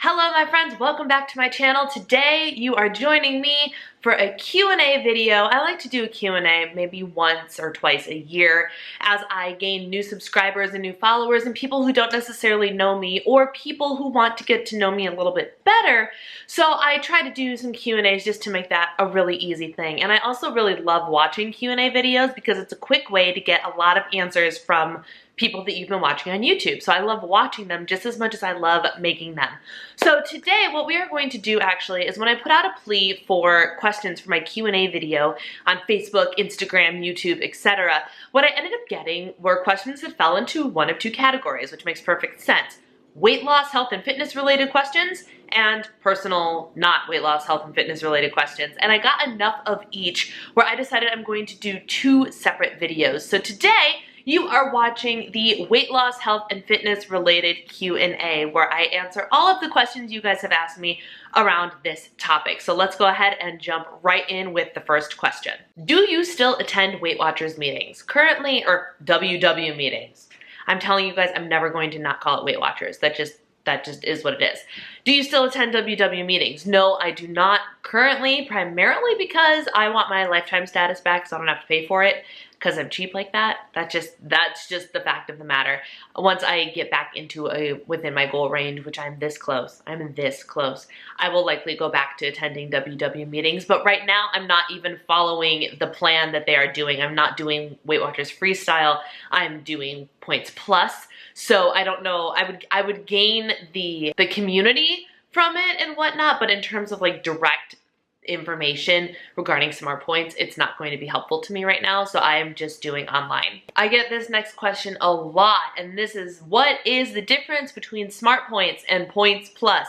Hello my friends, welcome back to my channel. Today you are joining me for a Q&A video. I like to do a Q&A maybe once or twice a year as I gain new subscribers and new followers and people who don't necessarily know me or people who want to get to know me a little bit better. So I try to do some Q&As just to make that a really easy thing. And I also really love watching Q&A videos because it's a quick way to get a lot of answers from people that you've been watching on YouTube. So I love watching them just as much as I love making them. So today what we are going to do actually is when I put out a plea for questions for my Q&A video on Facebook, Instagram, YouTube, etc., what I ended up getting were questions that fell into one of two categories, which makes perfect sense. Weight loss, health, and fitness related questions, and personal, not weight loss, health, and fitness related questions. And I got enough of each where I decided I'm going to do two separate videos. So today, you are watching the weight loss, health, and fitness related Q&A where I answer all of the questions you guys have asked me around this topic. So let's go ahead and jump right in with the first question. Do you still attend Weight Watchers meetings? Currently, or WW meetings? I'm telling you guys, I'm never going to not call it Weight Watchers. That just is what it is. Do you still attend WW meetings? No, I do not currently, primarily because I want my lifetime status back so I don't have to pay for it because I'm cheap like that. That's just the fact of the matter. Once I get back into within my goal range, which I'm this close, I will likely go back to attending WW meetings. But right now, I'm not even following the plan that they are doing. I'm not doing Weight Watchers Freestyle. I'm doing Points Plus. So I don't know, I would gain the community from it and whatnot, but in terms of like direct information regarding Smart Points, it's not going to be helpful to me right now, so I am just doing online. I get this next question a lot, and this is, what is the difference between Smart Points and Points Plus?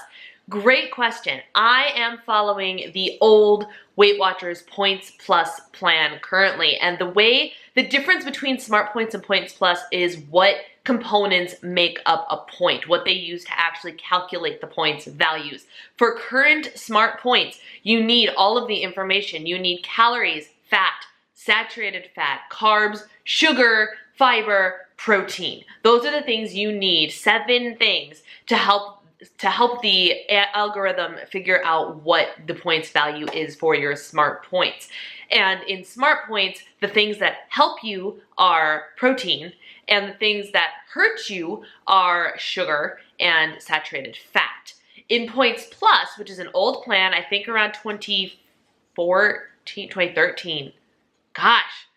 Great question. I am following the old Weight Watchers Points Plus plan currently, and the difference between Smart Points and Points Plus is what components make up a point, what they use to actually calculate the points values. For current Smart Points, you need all of the information. You need calories, fat, saturated fat, carbs, sugar, fiber, protein. Those are the things you need, 7 things to help the algorithm figure out what the points value is for your Smart Points. And in Smart Points, the things that help you are protein, and the things that hurt you are sugar and saturated fat. In Points Plus, which is an old plan, I think around 2013, gosh,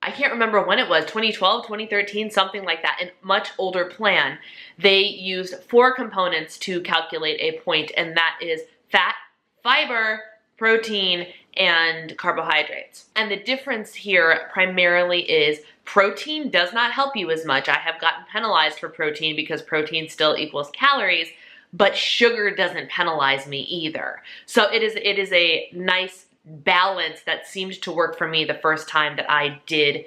I can't remember when it was, 2012, 2013, something like that, a much older plan. They used 4 components to calculate a point, and that is fat, fiber, protein, and carbohydrates. And the difference here primarily is protein does not help you as much. I have gotten penalized for protein because protein still equals calories, but sugar doesn't penalize me either. So it is a nice balance that seemed to work for me the first time that I did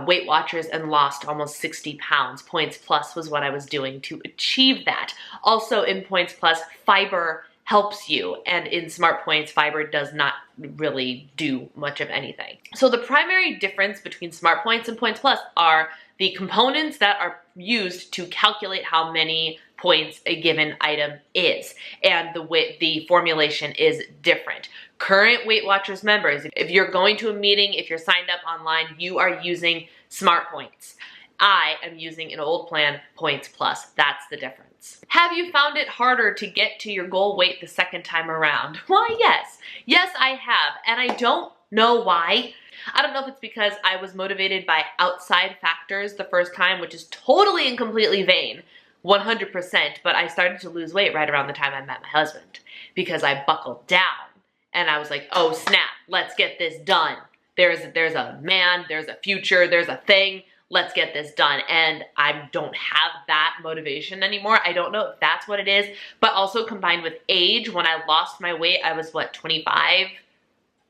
Weight Watchers and lost almost 60 pounds. Points Plus was what I was doing to achieve that. Also in Points Plus, fiber helps you, and in Smart Points, fiber does not really do much of anything. So the primary difference between Smart Points and Points Plus are the components that are used to calculate how many points a given item is, and the formulation is different. Current Weight Watchers members, if you're going to a meeting, if you're signed up online, you are using Smart Points. I am using an old plan, Points Plus. That's the difference. Have you found it harder to get to your goal weight the second time around? Why, yes. Yes, I have, and I don't know why. I don't know if it's because I was motivated by outside factors the first time, which is totally and completely vain, 100%, but I started to lose weight right around the time I met my husband because I buckled down and I was like, oh snap, let's get this done. There's a man, there's a future, there's a thing. Let's get this done. And I don't have that motivation anymore. I don't know if that's what it is, but also combined with age, when I lost my weight, I was what, 25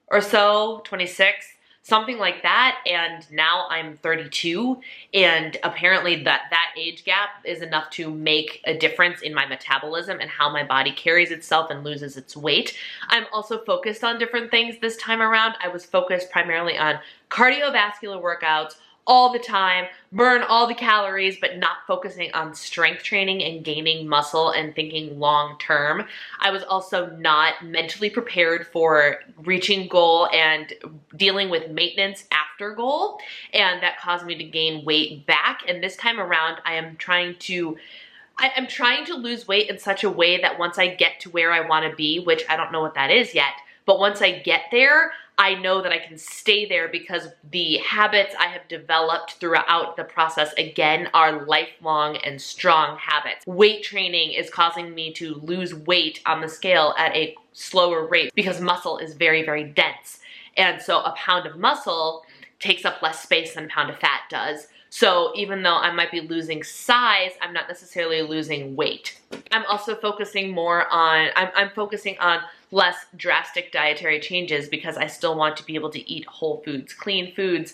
or so, 26, something like that. And now I'm 32. And apparently that age gap is enough to make a difference in my metabolism and how my body carries itself and loses its weight. I'm also focused on different things this time around. I was focused primarily on cardiovascular workouts, all the time, burn all the calories, but not focusing on strength training and gaining muscle and thinking long term. I was also not mentally prepared for reaching goal and dealing with maintenance after goal, and that caused me to gain weight back. And this time around, I'm trying to lose weight in such a way that once I get to where I want to be, which I don't know what that is yet, but once I get there, I know that I can stay there because the habits I have developed throughout the process, again, are lifelong and strong habits. Weight training is causing me to lose weight on the scale at a slower rate because muscle is very, very dense. And so a pound of muscle takes up less space than a pound of fat does. So even though I might be losing size, I'm not necessarily losing weight. I'm also focusing more on, I'm focusing on less drastic dietary changes because I still want to be able to eat whole foods, clean foods,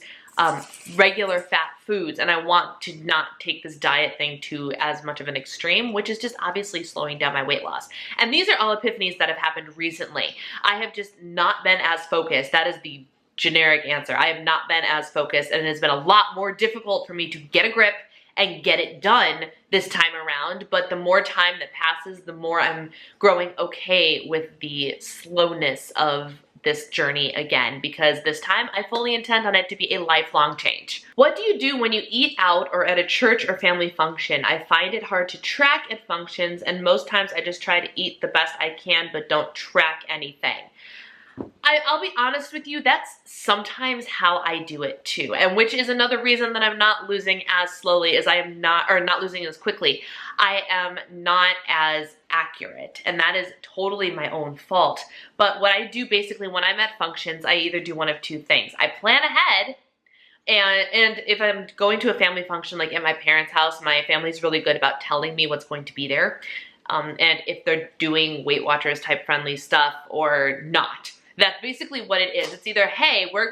regular fat foods, and I want to not take this diet thing to as much of an extreme, which is just obviously slowing down my weight loss. And these are all epiphanies that have happened recently. I have just not been as focused. That is the generic answer. I have not been as focused, and it has been a lot more difficult for me to get a grip and get it done this time around. But the more time that passes, the more I'm growing okay with the slowness of this journey again, because this time I fully intend on it to be a lifelong change. What do you do when you eat out or at a church or family function? I find it hard to track at functions, and most times I just try to eat the best I can but don't track anything. I'll be honest with you, that's sometimes how I do it too, and which is another reason that I'm not losing as slowly as I am not, or not losing as quickly. I am not as accurate, and that is totally my own fault. But what I do basically when I'm at functions, I either do one of two things. I plan ahead, and if I'm going to a family function, like at my parents' house, my family's really good about telling me what's going to be there, and if they're doing Weight Watchers type friendly stuff or not. That's basically what it is. It's either, hey, we're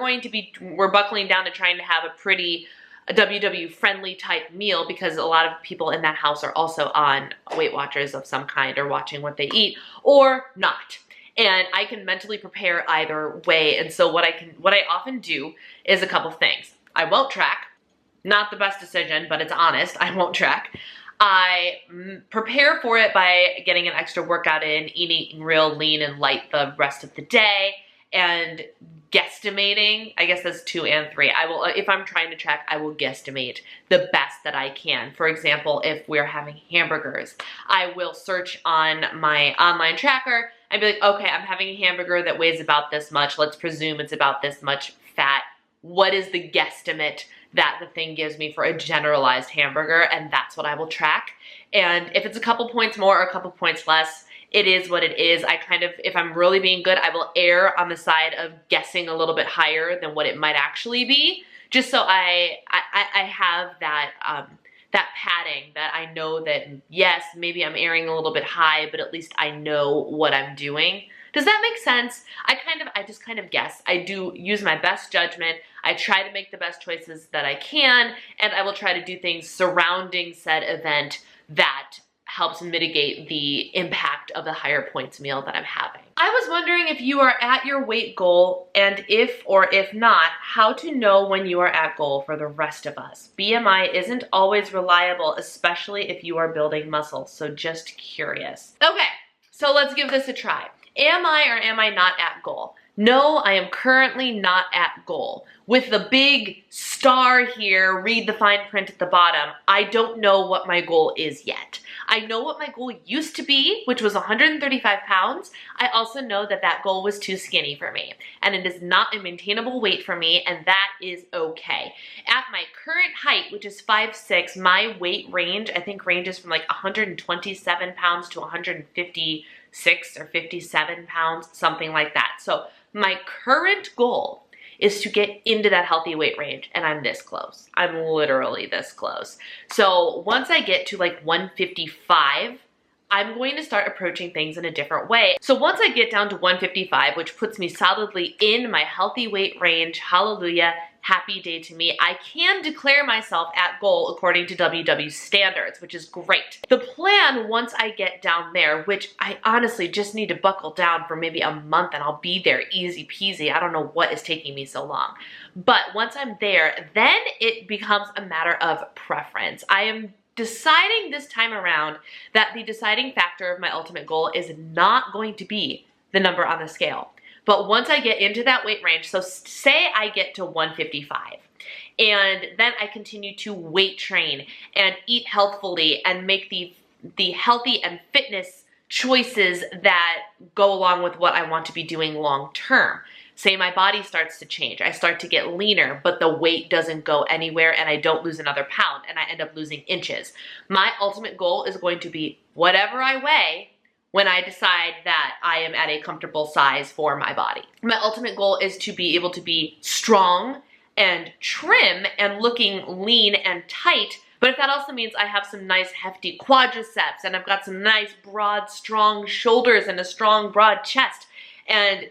buckling down to trying to have a pretty WW friendly type meal because a lot of people in that house are also on Weight Watchers of some kind or watching what they eat, or not. And I can mentally prepare either way. And so what I often do is a couple things. I won't track. Not the best decision, but it's honest. I won't track. I prepare for it by getting an extra workout in, eating real lean and light the rest of the day, and guesstimating. I guess that's 2 and 3. I will, if I'm trying to track, I will guesstimate the best that I can. For example, if we're having hamburgers, I will search on my online tracker and be like, okay, I'm having a hamburger that weighs about this much. Let's presume it's about this much fat. What is the guesstimate that the thing gives me for a generalized hamburger? And that's what I will track. And if it's a couple points more or a couple points less, it is what it is. I kind of, if I'm really being good, I will err on the side of guessing a little bit higher than what it might actually be, just so I have that that padding, that I know that, yes, maybe I'm erring a little bit high, but at least I know what I'm doing. Does that make sense? I just kind of guess. I do use my best judgment. I try to make the best choices that I can, and I will try to do things surrounding said event that helps mitigate the impact of the higher points meal that I'm having. I was wondering if you are at your weight goal, and if or if not, how to know when you are at goal for the rest of us. BMI isn't always reliable, especially if you are building muscle, so just curious. Okay, so let's give this a try. Am I or am I not at goal? No, I am currently not at goal. With the big star here, read the fine print at the bottom, I don't know what my goal is yet. I know what my goal used to be, which was 135 pounds. I also know that that goal was too skinny for me, and it is not a maintainable weight for me, and that is okay. At my current height, which is 5'6", my weight range, I think, ranges from like 127 pounds to 156 or 57 pounds, something like that. So my current goal is to get into that healthy weight range, and I'm this close. I'm literally this close. So once I get to like 155, I'm going to start approaching things in a different way. So once I get down to 155, which puts me solidly in my healthy weight range, hallelujah, happy day to me. I can declare myself at goal according to WW standards, which is great. The plan, once I get down there, which I honestly just need to buckle down for maybe a month and I'll be there easy peasy. I don't know what is taking me so long. But once I'm there, then it becomes a matter of preference. I am deciding this time around that the deciding factor of my ultimate goal is not going to be the number on the scale. But once I get into that weight range, so say I get to 155, and then I continue to weight train and eat healthfully and make the healthy and fitness choices that go along with what I want to be doing long term. Say my body starts to change, I start to get leaner, but the weight doesn't go anywhere and I don't lose another pound and I end up losing inches. My ultimate goal is going to be whatever I weigh when I decide that I am at a comfortable size for my body. My ultimate goal is to be able to be strong and trim and looking lean and tight, but if that also means I have some nice hefty quadriceps and I've got some nice broad strong shoulders and a strong broad chest and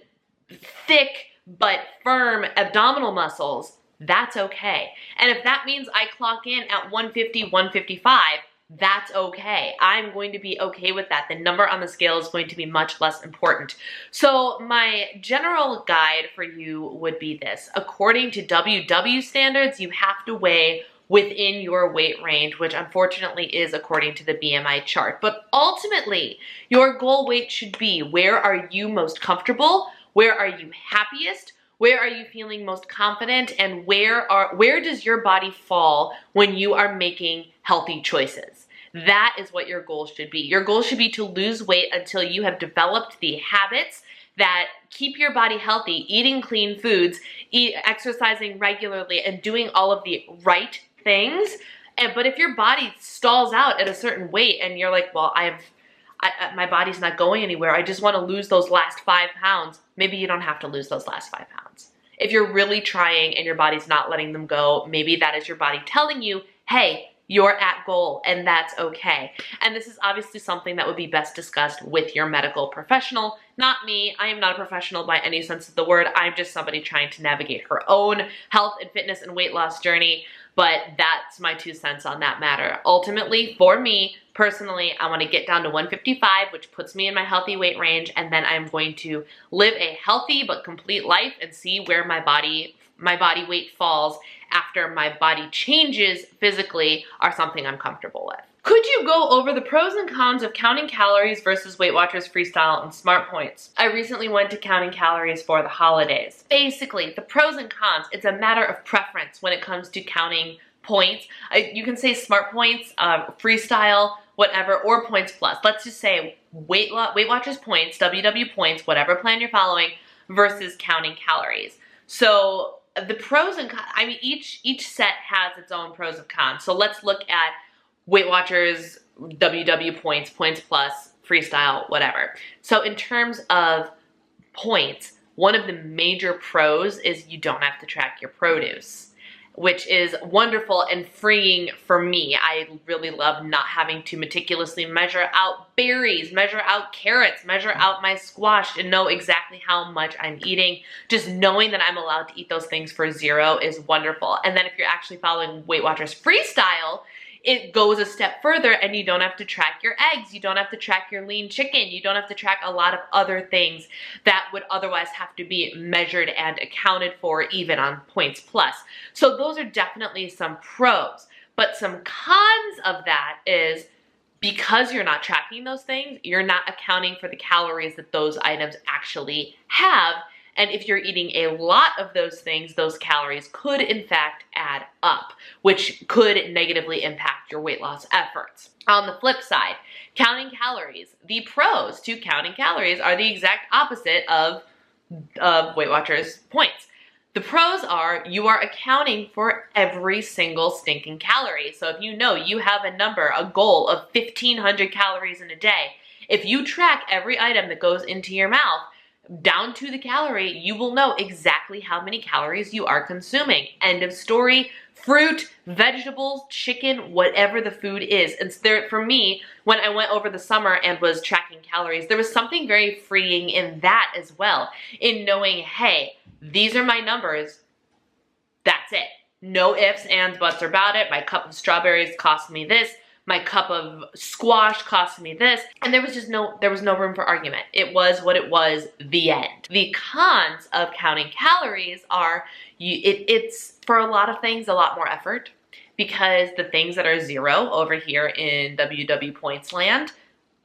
thick but firm abdominal muscles, that's okay. And if that means I clock in at 150, 155, that's okay. I'm going to be okay with that. The number on the scale is going to be much less important. So my general guide for you would be this. According to WW standards, you have to weigh within your weight range, which unfortunately is according to the BMI chart. But ultimately, your goal weight should be, where are you most comfortable? Where are you happiest? Where are you feeling most confident? And where does your body fall when you are making healthy choices? That is what your goal should be. Your goal should be to lose weight until you have developed the habits that keep your body healthy, eating clean foods, exercising regularly, and doing all of the right things. But if your body stalls out at a certain weight and you're like, well, my body's not going anywhere, I just want to lose those last 5 pounds, maybe you don't have to lose those last 5 pounds. If you're really trying and your body's not letting them go, maybe that is your body telling you, hey, you're at goal, and that's okay. And this is obviously something that would be best discussed with your medical professional, not me. I am not a professional by any sense of the word. I'm just somebody trying to navigate her own health and fitness and weight loss journey, but that's my 2 cents on that matter. Ultimately, for me, personally, I want to get down to 155, which puts me in my healthy weight range, and then I'm going to live a healthy but complete life and see where my body weight falls after my body changes physically are something I'm comfortable with. Could you go over the pros and cons of counting calories versus Weight Watchers Freestyle and Smart Points? I recently went to counting calories for the holidays. Basically, the pros and cons, it's a matter of preference when it comes to counting points. You can say Smart Points, Freestyle, whatever, or Points Plus. Let's just say Weight Watchers Points, WW Points, whatever plan you're following, versus counting calories. So the pros and cons, I mean, each set has its own pros and cons. So let's look at Weight Watchers, WW Points, Points Plus, Freestyle, whatever. So in terms of points, one of the major pros is you don't have to track your produce, which is wonderful and freeing for me. I really love not having to meticulously measure out berries, measure out carrots, measure out my squash, and know exactly how much I'm eating. Just knowing that I'm allowed to eat those things for 0 is wonderful. And then if you're actually following Weight Watchers Freestyle, it goes a step further and you don't have to track your eggs, you don't have to track your lean chicken, you don't have to track a lot of other things that would otherwise have to be measured and accounted for even on Points Plus. So those are definitely some pros, but some cons of that is because you're not tracking those things, you're not accounting for the calories that those items actually have. And if you're eating a lot of those things, those calories could in fact add up, which could negatively impact your weight loss efforts. On the flip side, counting calories. The pros to counting calories are the exact opposite of Weight Watchers Points. The pros are you are accounting for every single stinking calorie. So if you know you have a number, a goal of 1,500 calories in a day, if you track every item that goes into your mouth, down to the calorie, you will know exactly how many calories you are consuming. End of story. Fruit, vegetables, chicken, whatever the food is. And for me, when I went over the summer and was tracking calories, there was something very freeing in that as well, in knowing, hey, these are my numbers. That's it. No ifs, ands, buts about it. My cup of strawberries cost me this. My cup of squash cost me this. And there was no room for argument. It was what it was, the end. The cons of counting calories are, it's for a lot of things a lot more effort, because the things that are 0 over here in WW points land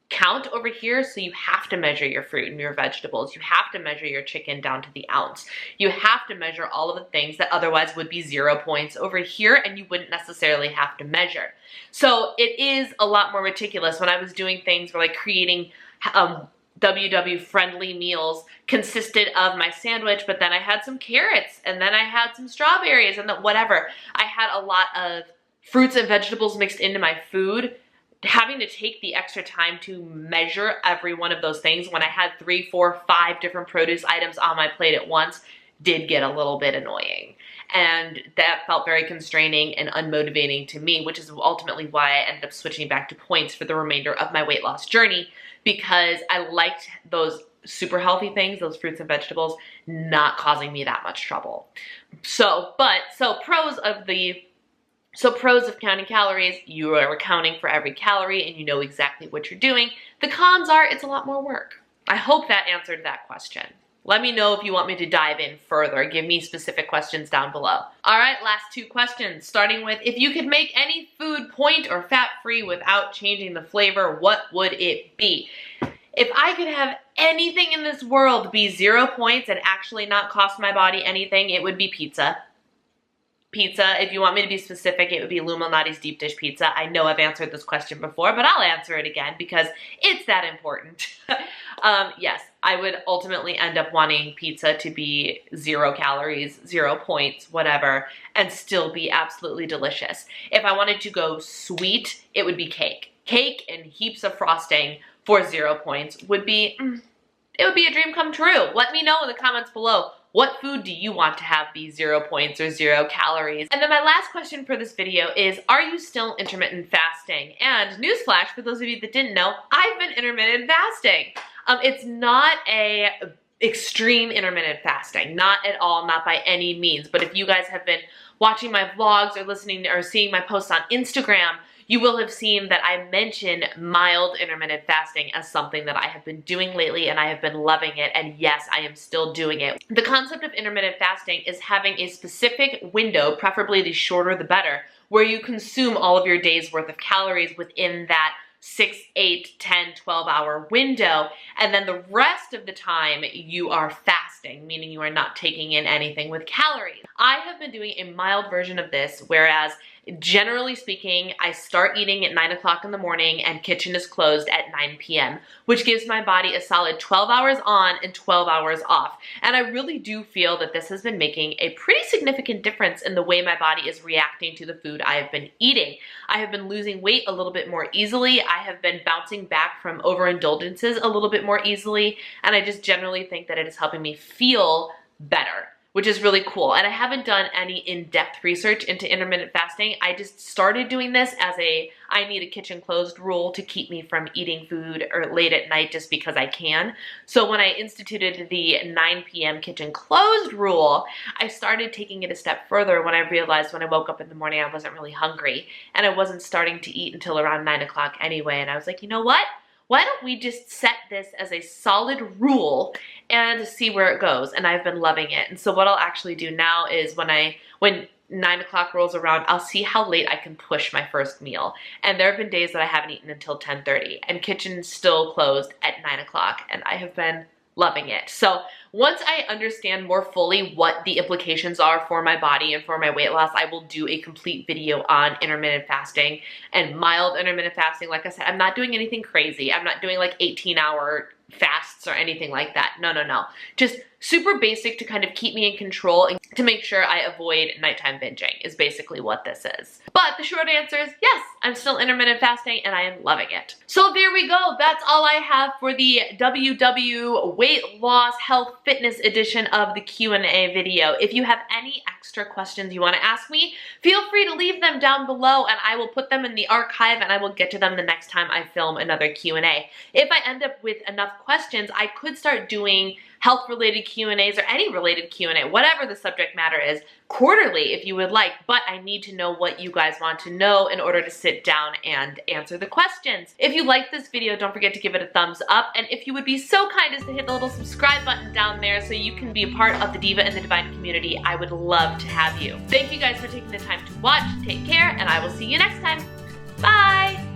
count over here, so you have to measure your fruit and your vegetables. You have to measure your chicken down to the ounce. You have to measure all of the things that otherwise would be 0 points over here, and you wouldn't necessarily have to measure. So it is a lot more meticulous. When I was doing things where like creating WW friendly meals consisted of my sandwich, but then I had some carrots, and then I had some strawberries, and then whatever. I had a lot of fruits and vegetables mixed into my food. Having to take the extra time to measure every one of those things when I had 3, 4, 5 different produce items on my plate at once did get a little bit annoying. And that felt very constraining and unmotivating to me, which is ultimately why I ended up switching back to points for the remainder of my weight loss journey, because I liked those super healthy things, those fruits and vegetables, not causing me that much trouble. So pros of counting calories: you are accounting for every calorie and you know exactly what you're doing. The cons are, it's a lot more work. I hope that answered that question. Let me know if you want me to dive in further. Give me specific questions down below. All right, last 2 questions, starting with, if you could make any food point or fat-free without changing the flavor, what would it be? If I could have anything in this world be 0 points and actually not cost my body anything, it would be pizza. Pizza, if you want me to be specific, it would be Lou Malnati's deep dish pizza. I know I've answered this question before, but I'll answer it again because it's that important. Yes, I would ultimately end up wanting pizza to be 0 calories, 0 points, whatever, and still be absolutely delicious. If I wanted to go sweet, it would be cake. Cake and heaps of frosting for 0 points would be, it would be a dream come true. Let me know in the comments below. What food do you want to have be 0 points or 0 calories? And then my last question for this video is, are you still intermittent fasting? And newsflash, for those of you that didn't know, I've been intermittent fasting. It's not a extreme intermittent fasting, not at all, not by any means. But if you guys have been watching my vlogs or listening or seeing my posts on Instagram, you will have seen that I mention mild intermittent fasting as something that I have been doing lately, and I have been loving it, and yes, I am still doing it. The concept of intermittent fasting is having a specific window, preferably the shorter the better, where you consume all of your day's worth of calories within that 6, 8, 10, 12-hour window, and then the rest of the time you are fasting, meaning you are not taking in anything with calories. I have been doing a mild version of this, whereas generally speaking, I start eating at 9 o'clock in the morning and kitchen is closed at 9 p.m., which gives my body a solid 12 hours on and 12 hours off. And I really do feel that this has been making a pretty significant difference in the way my body is reacting to the food I have been eating. I have been losing weight a little bit more easily. I have been bouncing back from overindulgences a little bit more easily. And I just generally think that it is helping me feel better, which is really cool. And I haven't done any in-depth research into intermittent fasting. I just started doing this as I need a kitchen closed rule to keep me from eating food or late at night just because I can. So when I instituted the 9 p.m. kitchen closed rule, I started taking it a step further when I realized when I woke up in the morning I wasn't really hungry and I wasn't starting to eat until around 9 o'clock anyway. And I was like, you know what? Why don't we just set this as a solid rule and see where it goes? And I've been loving it. And so what I'll actually do now is when 9 o'clock rolls around, I'll see how late I can push my first meal. And there have been days that I haven't eaten until 10:30 and kitchen's still closed at 9 o'clock. And I have been loving it. So once I understand more fully what the implications are for my body and for my weight loss, I will do a complete video on intermittent fasting and mild intermittent fasting. Like I said, I'm not doing anything crazy. I'm not doing like 18-hour fasts or anything like that. No, no, no. Just super basic to kind of keep me in control and to make sure I avoid nighttime binging is basically what this is. But the short answer is yes, I'm still intermittent fasting and I am loving it. So there we go. That's all I have for the WW weight loss health fitness edition of the Q&A video. If you have any extra questions you want to ask me, feel free to leave them down below and I will put them in the archive and I will get to them the next time I film another Q&A. If I end up with enough questions, I could start doing health-related Q&As or any related Q&A, whatever the subject matter is, quarterly if you would like, but I need to know what you guys want to know in order to sit down and answer the questions. If you like this video, don't forget to give it a thumbs up, and if you would be so kind as to hit the little subscribe button down there so you can be a part of the Diva and the Divine community, I would love to have you. Thank you guys for taking the time to watch. Take care, and I will see you next time. Bye!